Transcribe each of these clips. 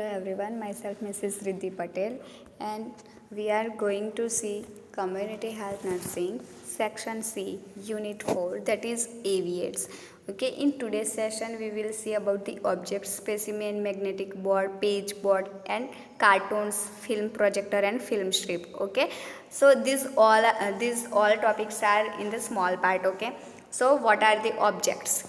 Hello everyone, myself Mrs. Riddhi Patel, and we are going to see Community Health Nursing Section C, Unit 4, that is AVAIDS. Okay, in today's session we will see about the object, specimen, magnetic board, page board, and cartoons, film projector, and film strip. Okay, so these all topics are in the small part. Okay, so what are the objects?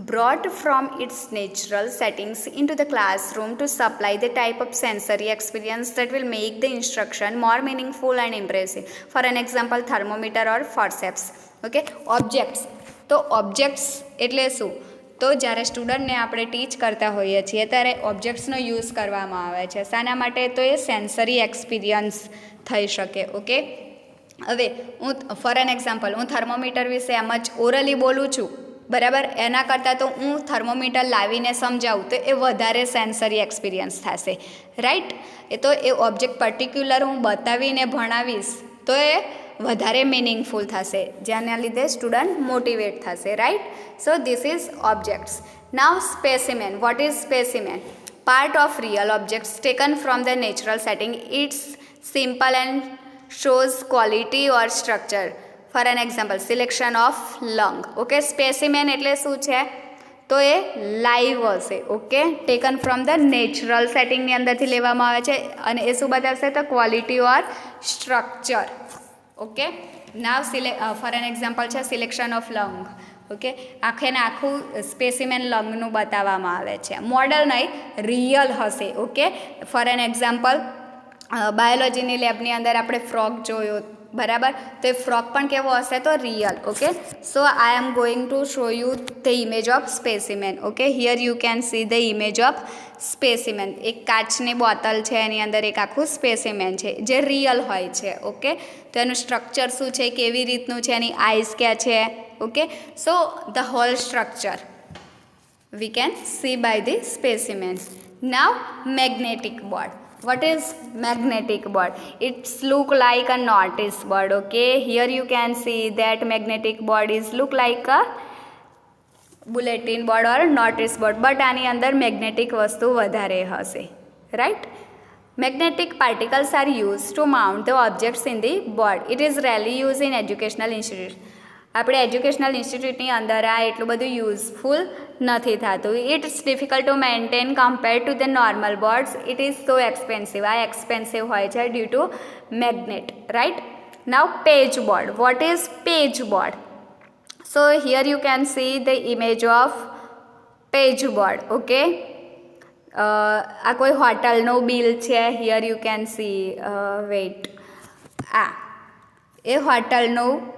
Brought from its natural settings into the classroom to supply the type of sensory experience that will make the instruction more meaningful and impressive. For an example, thermometer or forceps. Okay, objects. તો objects એટલે શું? તો જ્યારે સ્ટુડન્ટને આપણે ટીચ કરતા હોઈએ છીએ ત્યારે ઓબ્જેક્ટ્સનો યુઝ કરવામાં આવે છે. શાના માટે? તો એ સેન્સરી એક્સપિરિયન્સ થઈ શકે. ઓકે, હવે હું ફોર એન એક્ઝામ્પલ હું થર્મોમીટર વિશે એમ જ ઓરલી બોલું છું, બરાબર. એના કરતાં તો હું થર્મોમીટર લાવીને સમજાવું તો એ વધારે સેન્સરી એક્સપિરિયન્સ થશે, રાઈટ. તો એ ઓબ્જેક્ટ પર્ટિક્યુલર હું બતાવીને ભણાવીશ તો એ વધારે મિનિંગફુલ થશે, જેના લીધે સ્ટુડન્ટ મોટિવેટ થશે, right. So this is objects. Now specimen. What is specimen? Part of real objects taken from the natural setting. It's simple and shows quality or structure. For an example, selection of lung. Okay, specimen એટલે શું છે? તો એ live હશે. Okay, taken from the natural સેટિંગની અંદરથી લેવામાં આવે છે અને એ શું બતાવશે? તો quality or structure. Okay, now for an example છે સિલેક્શન ઓફ લંગ. ઓકે, આખે ને આખું સ્પેસિમેન લંગનું બતાવવામાં આવે છે. મોડલ નહીં, રિયલ હશે. ઓકે, ફોર એન એક્ઝામ્પલ બાયોલોજીની લેબની અંદર આપણે ફ્રોગ જોયો, બરાબર. તો એ ફ્રોક પણ કેવો હશે? તો real. Okay, so I am going to show you the image of specimen. Okay, here you can see the image of specimen. એક કાચની બોટલ છે, એની અંદર એક આખું સ્પેસિમેન છે જે રિયલ હોય છે. ઓકે, તો એનું સ્ટ્રક્ચર શું છે, કેવી રીતનું છે, એની આઈઝ ક્યાં છે. Okay, so the whole structure we can see by the specimens. Now magnetic board. What is magnetic board? It's look like a notice board. Okay, here you can see that magnetic board is look like a bulletin board or notice board, but આની અંદર magnetic વસ્તુ વધારે હશે, right? Magnetic particles are used to mount the objects in the board. It is rarely used in educational institutes. આપણે educational ઇન્સ્ટિટ્યૂટની અંદર આ એટલું બધું યુઝફુલ નથી થતું. It's difficult to maintain compare to the normal boards. It is so expensive. આ expensive હોય છે due to magnet, right. Now page board. What is page board? So here you can see the image of page board. Okay, આ કોઈ હોટલનું bill છે. Here you can see wait, આ એ હોટલનું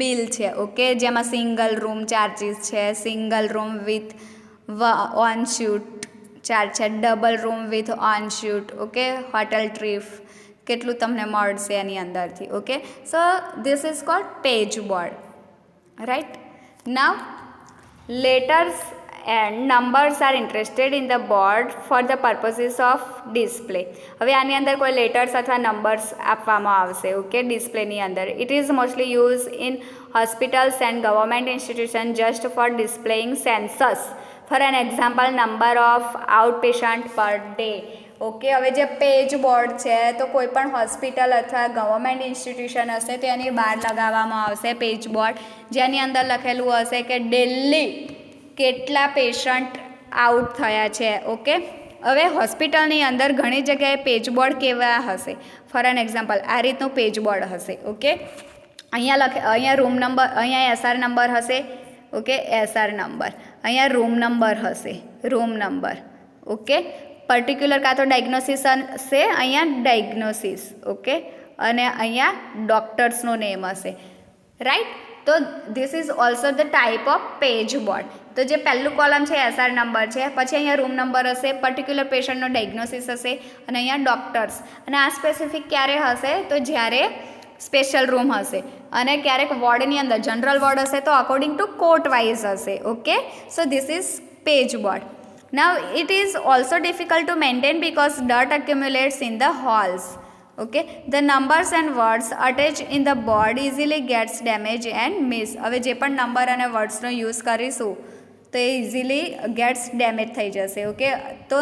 બિલ છે. ઓકે, જેમાં સિંગલ રૂમ ચાર્જીસ છે, single room with en suite charge છે, double room with en suite. Okay, hotel trip કેટલું તમને મળશે એની અંદરથી. Okay, so this is called page board, right. Now letters and numbers are interested in the board for the purposes of display. હવે આની અંદર કોઈ લેટર્સ અથવા નંબર્સ આપવામાં આવશે. ઓકે, ડિસ્પ્લેની અંદર. It is mostly use in hospitals and government institution just for displaying census. For an example, number of out patient per day. Okay, હવે જે પેજ બોર્ડ છે તો કોઈ પણ હોસ્પિટલ અથવા ગવર્મેન્ટ ઇન્સ્ટિટ્યુશન હશે તો એની બહાર લગાવવામાં આવશે પેજ બોર્ડ, જેની અંદર લખેલું હશે કે ડેલી કેટલા પેશન્ટ આઉટ થયા છે. ઓકે, હવે હોસ્પિટલની અંદર ઘણી જગ્યાએ પેજ બોર્ડ કેવા હશે? ફોર એન એક્ઝામ્પલ, આ રીતનું પેજ બોર્ડ હશે. ઓકે, અહીંયા રૂમ નંબર, અહીંયા એસઆર નંબર હશે. Okay, SR number. અહીંયા રૂમ નંબર હશે, રૂમ નંબર. ઓકે, પર્ટિક્યુલર કાં તો ડાયગ્નોસિસ હશે, અહીંયા ડાયગ્નોસિસ. ઓકે, અને અહીંયા ડૉક્ટર્સનું નેમ હશે, રાઈટ. તો this is also the type of page board. તો જે પહેલું કોલમ છે એસઆર નંબર છે, પછી અહીંયા રૂમ નંબર હશે, પર્ટિક્યુલર પેશન્ટનો ડાયગ્નોસિસ હશે અને અહીંયા ડૉક્ટર્સ. અને આ સ્પેસિફિક ક્યારે હશે? તો જ્યારે સ્પેશિયલ રૂમ હશે અને ક્યારેક વોર્ડની અંદર જનરલ વોર્ડ હશે તો અકોર્ડિંગ ટુ કોટ વાઇઝ હશે. Okay, so this is page board. Now it is also difficult to maintain because dirt accumulates in the halls. Okay, the numbers and words attached in the board easily gets damaged and miss. હવે જે પણ number અને વર્ડ્સનો use કરીશું તો એ easily gates damage થઈ જશે. Okay, તો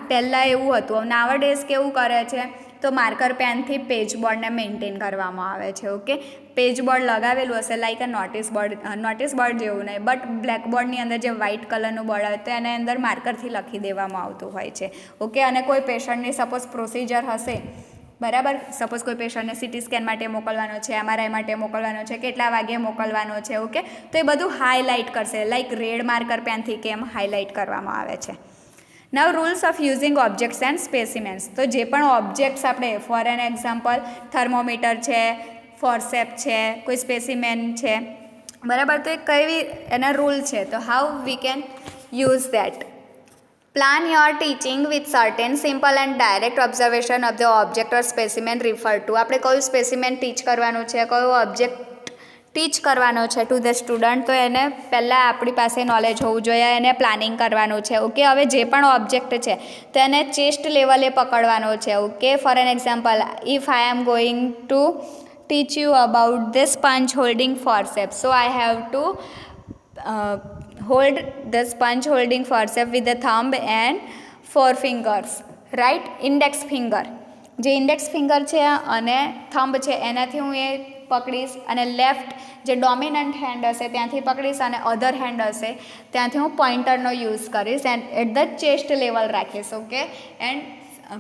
પહેલાં એવું હતું. નાવા ડેઝ કેવું કરે છે, તો માર્કર પેનથી પેજ બોર્ડને મેન્ટેન કરવામાં આવે છે. ઓકે, પેજ બોર્ડ લગાવેલું હશે લાઈક અ નોટિસ બોર્ડ જેવું નહીં, બટ બ્લેકબોર્ડની અંદર જે વ્હાઇટ કલરનું બોર્ડ આવે તો એની અંદર માર્કરથી લખી દેવામાં આવતું હોય છે. ઓકે, અને કોઈ પેશન્ટની સપોઝ પ્રોસિજર હશે, બરાબર, સપોઝ કોઈ પેશન્ટને સીટી સ્કેન માટે મોકલવાનો છે, MRI માટે મોકલવાનો છે, કેટલા વાગ્યે મોકલવાનો છે. ઓકે, તો એ બધું હાઇલાઇટ કરશે લાઈક રેડ માર્કર પેનથી કેમ હાઇલાઇટ કરવામાં આવે છે. Now rules of using objects and specimens. તો જે પણ ઓબ્જેક્ટ્સ આપણે, ફોર એન એક્ઝામ્પલ થર્મોમીટર છે, ફોર્સેપ છે, કોઈ સ્પેસિમેન છે, બરાબર, તો એ કેવી એના રૂલ છે, તો how we can use that. Plan your teaching with certain simple and direct observation of the object or specimen referred to. આપણે કયું સ્પેસિમેન ટીચ કરવાનું છે, કયો ઓબ્જેક્ટ ટીચ કરવાનો છે ટુ ધ સ્ટુડન્ટ, તો એને પહેલાં આપણી પાસે નોલેજ હોવું જોઈએ, એને પ્લાનિંગ કરવાનું છે. ઓકે, હવે જે પણ ઓબ્જેક્ટ છે તો એને ચેસ્ટ લેવલે પકડવાનો છે. Okay, for an example, if I am going to teach you about the sponge holding forceps, so I have to hold the sponge holding forceps with the thumb and forefingers, right? index finger, જે index finger છે અને thumb છે એનાથી હું એ પકડીશ, અને left જે dominant hand હશે ત્યાંથી પકડીશ, અને અધર હેન્ડ હશે ત્યાંથી હું પોઇન્ટરનો યુઝ કરીશ and at the chest level રાખીશ. ઓકે, એન્ડ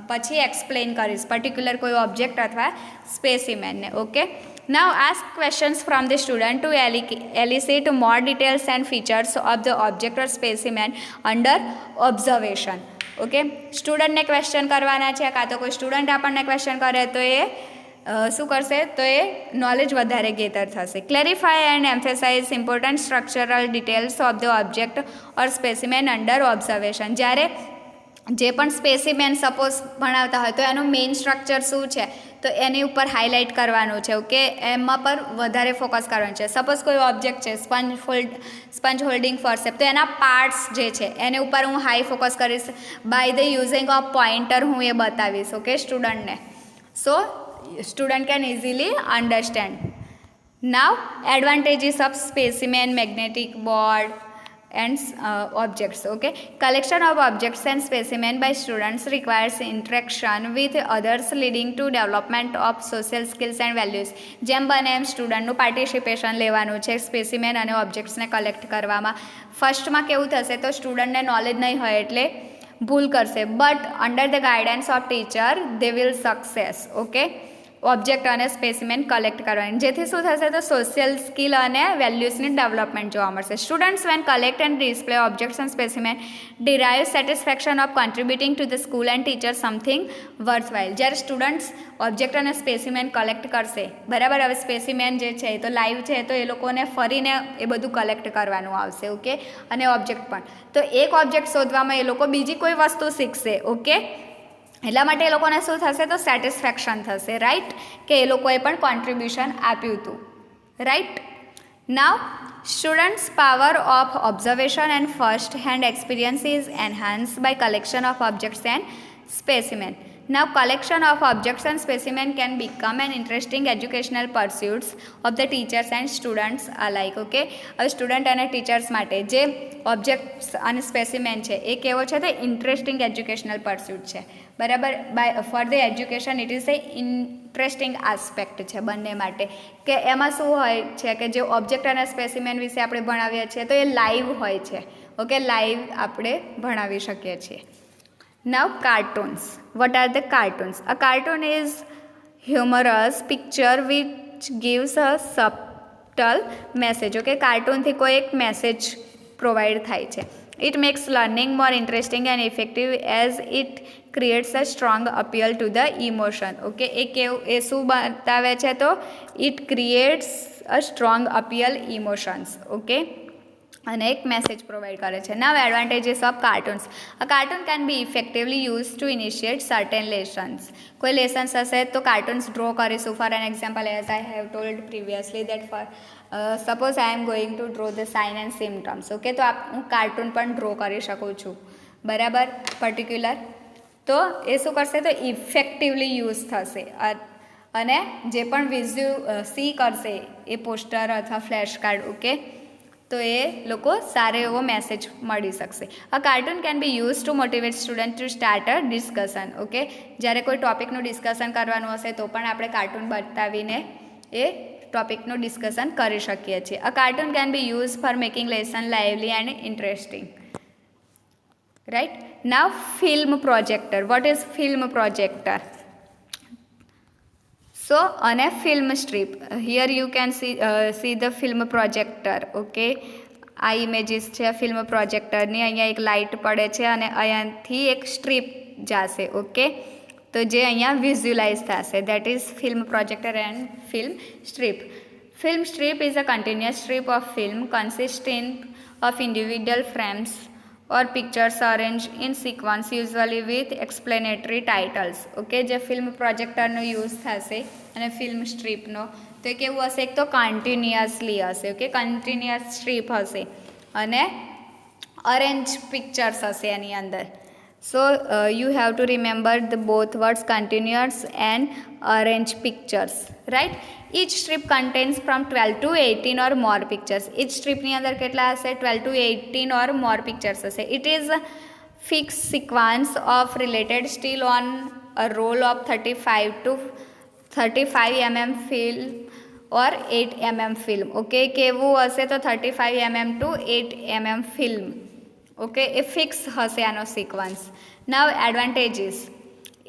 પછી એક્સપ્લેન કરીશ પર્ટિક્યુલર કોઈ ઓબ્જેક્ટ અથવા સ્પેસિમેનને. Okay, now ask questions from the student to elicit more details and features of the object or specimen under observation. Okay, સ્ટુડન્ટને question કરવાના છે, કાં તો કોઈ સ્ટુડન્ટ આપણને ક્વેશ્ચન કરે તો એ શું કરશે, તો એ નોલેજ વધારે ગેધર થશે. Clarify and emphasize important structural details of the object or specimen under observation. જ્યારે જે પણ સ્પેસિમેન સપોઝ ભણાવતા હોય તો એનું મેઇન સ્ટ્રક્ચર શું છે તો એની ઉપર હાઇલાઇટ કરવાનું છે. ઓકે, એમાં પર વધારે ફોકસ કરવાનું છે. સપોઝ કોઈ ઓબ્જેક્ટ છે સ્પંજ હોલ્ડિંગ ફોર્સેપ, તો એના પાર્ટ્સ જે છે એની ઉપર હું હાઈ ફોકસ કરીશ. By the using of pointer હું એ બતાવીશ. ઓકે, સ્ટુડન્ટને, so student can easily understand. Now advantages of specimen, magnetic board and objects. Okay, collection of objects and specimen by students requires interaction with others leading to development of social skills and values. જેમ બને એમ સ્ટુડન્ટનું participation લેવાનું છે specimen અને ઓબ્જેક્ટ્સને collect કરવામાં. ફર્સ્ટમાં કેવું થશે, તો સ્ટુડન્ટને નોલેજ નહીં હોય એટલે ભૂલ કરશે, but under the guidance of teacher they will success. Okay, object અને સ્પેસિમેન કલેક્ટ કરવાની, જેથી શું થશે, તો સોશિયલ સ્કિલ અને વેલ્યુઝની ડેવલપમેન્ટ જોવા મળશે. Students when collect and display objects and specimen derive satisfaction of contributing to the school and teacher something worthwhile. જ્યારે સ્ટુડન્ટ્સ ઓબ્જેક્ટ અને સ્પેસિમેન કલેક્ટ કરશે, બરાબર, હવે સ્પેસિમેન જે છે એ તો લાઈવ છે, તો એ લોકોને ફરીને એ બધું કલેક્ટ કરવાનું આવશે. ઓકે, અને ઓબ્જેક્ટ પણ, તો એક ઓબ્જેક્ટ શોધવામાં એ લોકો બીજી કોઈ વસ્તુ શીખશે. ઓકે, એટલા માટે એ લોકોને શું થશે, તો સેટિસ્ફેક્શન થશે, રાઈટ, કે એ લોકોએ પણ કોન્ટ્રીબ્યુશન આપ્યું હતું. Right, now students power of observation and first hand experience is enhanced by collection of objects and specimen. Now collection of objects and specimen can become an interesting educational pursuits of the teachers and students alike. Okay, હવે student અને teachers માટે જે objects અને specimen છે એ કેવો છે, તો interesting educational pursuit છે. બરાબર, by for the education it is a interesting aspect છે બંને માટે, કે એમાં શું હોય છે કે જે ઓબ્જેક્ટ અને સ્પેસિમેન વિશે આપણે ભણાવીએ છીએ તો એ લાઈવ હોય છે. ઓકે, લાઈવ આપણે ભણાવી શકીએ છીએ. Now cartoons. What are the cartoons? A cartoon is humorous picture which gives a subtle message. Okay, cartoon થી કોઈ એક મેસેજ પ્રોવાઈડ થાય છે. It makes learning more interesting and effective as it creates a strong appeal to the emotion. Okay, એ શું બતાવે છે, તો it creates a strong appeal emotions. Okay, અને એક મેસેજ પ્રોવાઈડ કરે છે. Now advantages of cartoons. A cartoon can be effectively use to initiate certain lessons. કોઈ lessons હશે તો કાર્ટૂન્સ ડ્રો કરીશું. For an example, as I have told previously that for suppose I am going to draw the sign and symptoms. Okay, તો હું cartoon પણ draw કરી શકું છું, બરાબર, પર્ટિક્યુલર. તો એ શું કરશે, તો ઇફેક્ટિવલી યુઝ થશે, અને જે પણ વિઝ્યુ સી કરશે એ પોસ્ટર અથવા ફ્લેશ કાર્ડ, ઓકે, તો એ લોકો સારો એવો મેસેજ મળી શકશે. અ cartoon can be use to motivate student to start a discussion. Okay, જ્યારે કોઈ ટોપિકનું ડિસ્કશન કરવાનું હશે તો પણ આપણે કાર્ટૂન બતાવીને એ ટોપિકનું ડિસ્કશન કરી શકીએ છીએ. A cartoon can be use for making lesson lively and interesting. Right. Now film projector. What is film projector? So on a film strip, here you can see the film projector. Okay, આ images છે film પ્રોજેક્ટરની. અહીંયા એક light પડે છે અને અહીંયાથી એક strip જશે. ઓકે, તો જે અહીંયા વિઝ્યુલાઇઝ થશે, that is film projector and film strip. Film strip is a continuous strip of film consisting of individual frames or pictures arranged in sequence usually with explanatory titles. Okay, જે film પ્રોજેક્ટરનો use થશે અને film સ્ટ્રીપનો, તો એ કેવું હશે? એક તો continuously હશે. Okay, continuous strip હશે અને અરેન્જ પિક્ચર્સ હશે એની અંદર. So you have to remember the both words, continuous and arrange pictures. Right. each strip contains from 12 to 18 or more pictures. each stripની અંદર કેટલા હશે? 12 to 18 or more pictures હશે. it is a fixed sequence of related still on a roll of 35 to 35 mm film or 8 mm film. Okay, કેવું હશે? તો 35 mm to 8 mm film. Okay, A fix હશે આનો sequence. Now advantages.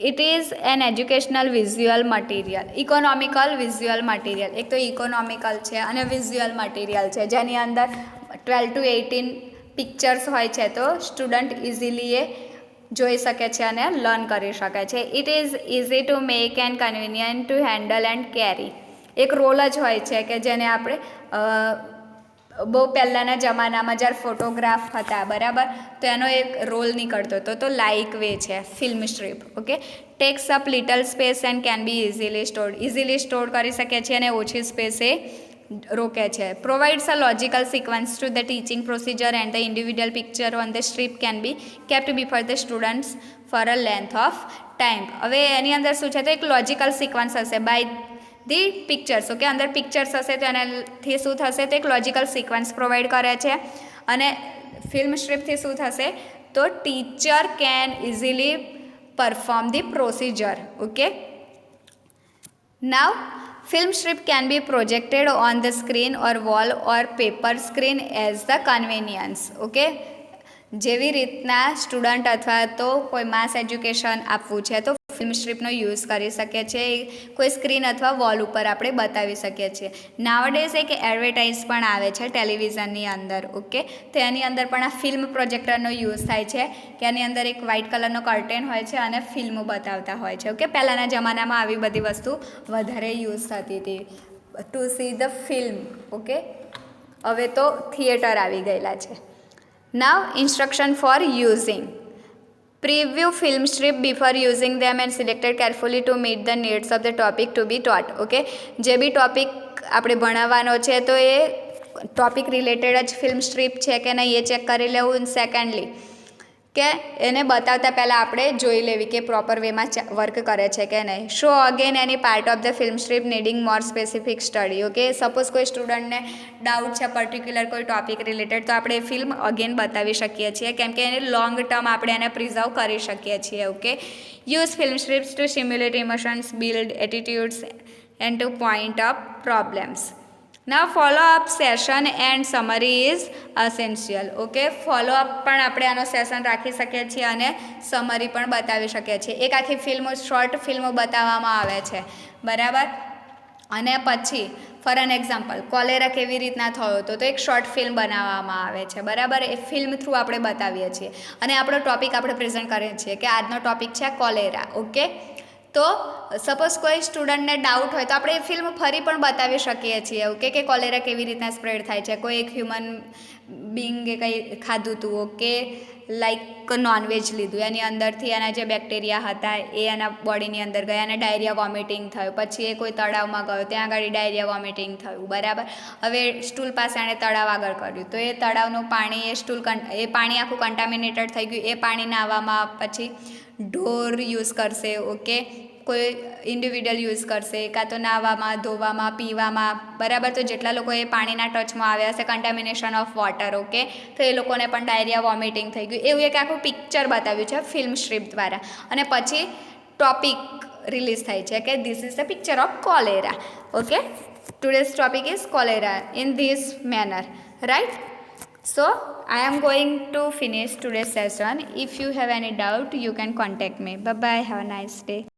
It is an educational visual material. Economical visual material. એક તો economical છે અને visual material છે, જેની અંદર 12 to 18 પિક્ચર્સ હોય છે, તો સ્ટુડન્ટ ઇઝીલી એ જોઈ શકે છે અને લર્ન કરી શકે છે. It is easy to make and convenient to handle and carry. એક રોલ જ હોય છે કે જેને આપણે બહુ પહેલાંના જમાનામાં જ્યારે ફોટોગ્રાફ હતા, બરાબર, તો એનો એક રોલ નીકળતો હતો, તો લાઇક વે છે film strip. Okay, tax up little space and can be easily stored. Easily store કરી શકીએ છીએ અને ઓછી સ્પેસે રોકે છે. Provides a logical sequence to the teaching procedure and the individual picture on the strip can be kept before the students for a length of time. હવે એની અંદર શું છે? તો એક લોજિકલ સિક્વન્સ હશે બાય ધી પિક્ચર્સ. ઓકે, અંદર pictures હશે તો એનાથી શું થશે? તો એક લોજિકલ સિક્વન્સ પ્રોવાઈડ કરે છે. અને ફિલ્મ સ્ટ્રીપથી શું થશે? તો teacher can easily perform the procedure. Okay, now film strip can be projected on the screen or wall or paper screen as the convenience. Okay, જેવી રીતના સ્ટુડન્ટ અથવા તો કોઈ માસ એજ્યુકેશન આપવું છે તો ફિલ્મ સ્ટ્રીપનો યુઝ કરી શકીએ છીએ. કોઈ સ્ક્રીન અથવા વોલ ઉપર આપણે બતાવી શકીએ છીએ. નાવડેઝ એક એડવર્ટાઇઝ પણ આવે છે ટેલિવિઝનની અંદર. ઓકે, તો એની અંદર પણ આ ફિલ્મ પ્રોજેક્ટરનો યુઝ થાય છે કે એની અંદર એક વ્હાઇટ કલરનો કર્ટેન હોય છે અને ફિલ્મો બતાવતા હોય છે. ઓકે, પહેલાંના જમાનામાં આવી બધી વસ્તુ વધારે યુઝ થતી હતી to see the film. Okay, હવે તો થિયેટર આવી ગયેલા છે. Now instruction for using. Preview film strip before using them and selected carefully to meet the needs of the topic to be taught. Okay, જે બી topic આપણે ભણાવવાનો છે તો એ topic related જ ફિલ્મ સ્ટ્રીપ છે કે નહીં એ ચેક કરી લેવું. સેકન્ડલી કે એને બતાવતા પહેલાં આપણે જોઈ લેવી કે પ્રોપર વેમાં વર્ક કરે છે કે નહીં. Show again any part of the film strip needing more specific study. Okay, suppose કોઈ સ્ટુડન્ટને ડાઉટ છે પર્ટિક્યુલર કોઈ ટોપિક રિલેટેડ, તો આપણે એ ફિલ્મ અગેન બતાવી શકીએ છીએ કેમ કે એને લોંગ ટર્મ આપણે એને પ્રિઝર્વ કરી શકીએ છીએ. Okay, use film strips to stimulate emotions, build attitudes and to point up problems. Now follow up session and summary is essential. Okay, follow up પણ આપણે આનો સેશન રાખી શકીએ છીએ અને સમરી પણ બતાવી શકીએ છીએ. એક આખી ફિલ્મો, શોર્ટ ફિલ્મો બતાવવામાં આવે છે, બરાબર, અને પછી ફોર એન એક્ઝામ્પલ કોલેરા કેવી રીતના થયો હતો તો એક શોર્ટ ફિલ્મ બનાવવામાં આવે છે, બરાબર. એ ફિલ્મ થ્રુ આપણે બતાવીએ છીએ અને આપણો ટોપિક આપણે પ્રેઝન્ટ કરીએ છીએ કે આજનો ટોપિક છે કોલેરા. ઓકે, તો સપોઝ કોઈ સ્ટુડન્ટને ડાઉટ હોય તો આપણે એ ફિલ્મ ફરી પણ બતાવી શકીએ છીએ. ઓકે, કે કોલેરા કેવી રીતના સ્પ્રેડ થાય છે. કોઈ એક હ્યુમન બિંગે કંઈ ખાધું હતું, ઓકે, લાઈક નોનવેજ લીધું, એની અંદરથી એના જે બેક્ટેરિયા હતા એ એના બોડીની અંદર ગયા અને ડાયરિયા વોમિટિંગ થયું. પછી એ કોઈ તળાવમાં ગયો, ત્યાં આગળ ડાયરિયા વોમિટિંગ થયું, બરાબર. હવે સ્ટૂલ પાસે એણે તળાવ આગળ કર્યું તો એ તળાવનું પાણી એ પાણી આખું કન્ટામિનેટેડ થઈ ગયું. એ પાણી નાહવામાં પછી ઢોર યુઝ કરશે. ઓકે, કોઈ ઇન્ડિવિડ્યુઅલ યુઝ કરશે, કાં તો નાહવામાં, ધોવામાં, પીવામાં, બરાબર. તો જેટલા લોકો એ પાણીના ટચમાં આવ્યા હશે, કન્ટામિનેશન ઓફ વોટર, ઓકે, તો એ લોકોને પણ ડાયરિયા, વોમિટિંગ થઈ ગયું, એવું એક આખું પિક્ચર બતાવ્યું છે ફિલ્મ સ્ટ્રીપ દ્વારા. અને પછી ટોપિક રિલીઝ થાય છે કે this is the picture of cholera. Okay, today's topic is cholera in this manner, right? So I am going to finish today's session. If you have any doubt, you can contact me. Bye bye, have a nice day.